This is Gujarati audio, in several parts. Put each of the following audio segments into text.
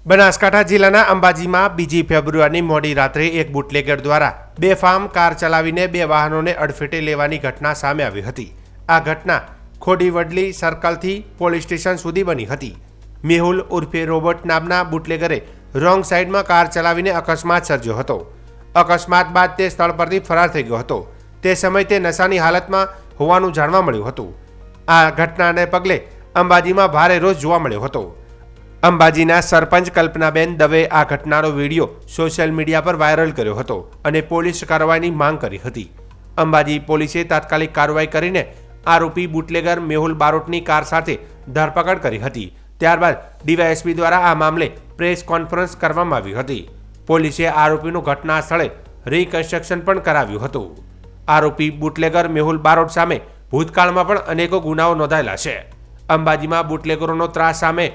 બનાસકાંઠા જિલ્લાના અંબાજીમાં 2 ફેબ્રુઆરીની મોડી રાત્રે એક બુટલેગર દ્વારા બેફામ કાર ચલાવીને 2 વાહનોને અડફેટે લેવાની ઘટના સામે આવી હતી। આ ઘટના ખોડીવડલી સર્કલથી પોલીસ સ્ટેશન સુધી બની હતી। મેહુલ ઉર્ફે રોબોટ નામના બુટલેગરે રોંગ સાઈડમાં કાર ચલાવીને અકસ્માત સર્જ્યો હતો। અકસ્માત બાદ તે સ્થળ પરથી ફરાર થઈ ગયો હતો। તે સમયે તે નશાની હાલતમાં હોવાનું જાણવા મળ્યું હતું। આ ઘટનાને પગલે અંબાજીમાં ભારે રોષ જોવા મળ્યો હતો। અંબાજીના સરપંચ કલ્પનાબેન દવે આ ઘટનાનો વિડીયો સોશિયલ મીડિયા પર વાયરલ કર્યો હતો અને પોલીસ કાર્યવાહીની માંગ કરી હતી। અંબાજી પોલીસે તાત્કાલિક કાર્યવાહી કરીને આરોપી બુટલેગર મેહુલ બારોટની કાર સાથે ધરપકડ કરી હતી। ત્યારબાદ ડીવાયએસપી દ્વારા આ મામલે પ્રેસ કોન્ફરન્સ કરવામાં આવી હતી। પોલીસે આરોપીનું ઘટના સ્થળે રિકન્સ્ટ્રક્શન પણ કરાવ્યું હતું। આરોપી બુટલેગર મેહુલ બારોટ સામે ભૂતકાળમાં પણ અનેકો ગુનાઓ નોંધાયેલા છે। અંબાજીમાં બુટલેગરોનો ત્રાસ સામે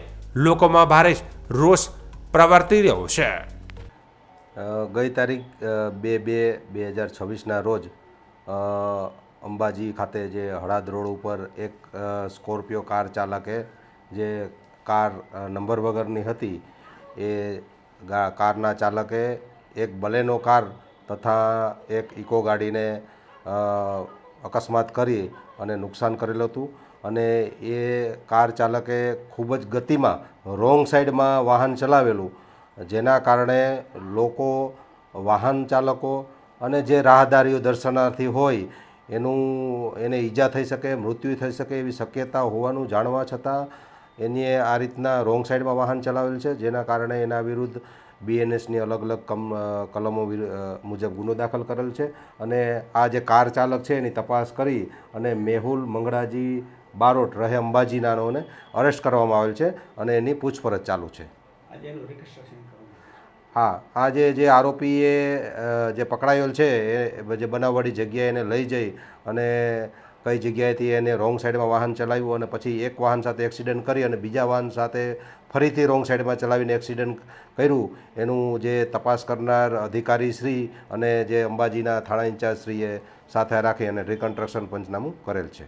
લોકોમાં ભારે રોષ પ્રવર્તી રહ્યો છે। ગઈ તારીખ 2/2/2026ના રોજ અંબાજી ખાતે જે હળાદ રોડ ઉપર એક સ્કોર્પિયો કાર ચાલકે જે કાર નંબર વગરની હતી એ કારના ચાલકે એક બલેનો કાર તથા એક ઇકો ગાડીને અકસ્માત કરી અને નુકસાન કરેલું હતું અને એ કાર ચાલકે ખૂબ જ ગતિમાં રોંગ સાઈડમાં વાહન ચલાવેલું, જેના કારણે લોકો, વાહન ચાલકો અને જે રાહદારીઓ દર્શનાર્થી હોય એને ઈજા થઈ શકે, મૃત્યુ થઈ શકે એવી શક્યતા હોવાનું જાણવા છતાં એની આ રીતના રોંગ સાઈડમાં વાહન ચલાવેલ છે, જેના કારણે એના વિરુદ્ધ BNSની અલગ અલગ કલમો મુજબ ગુનો દાખલ કરેલ છે અને આ જે કાર ચાલક છે એની તપાસ કરી અને મેહુલ મંગળાજી બારોટ રહે અંબાજી નાનોને અરેસ્ટ કરવામાં આવેલ છે અને એની પૂછપરછ ચાલુ છે। હા, આ જે આરોપીએ જે પકડાયેલ છે એ જે બનાવવાળી જગ્યાએ એને લઈ જઈ અને કઈ જગ્યાએથી એને રોંગ સાઈડમાં વાહન ચલાવ્યું અને પછી એક વાહન સાથે એક્સિડન્ટ કરી અને બીજા વાહન સાથે ફરીથી રોંગ સાઈડમાં ચલાવીને એક્સિડન્ટ કર્યું, એનું જે તપાસ કરનાર અધિકારી શ્રી અને જે અંબાજીના થાણા ઇન્ચાર્જ શ્રીએ સાથે રાખી અને રિકન્સ્ટ્રક્શન પંચનામું કરેલ છે।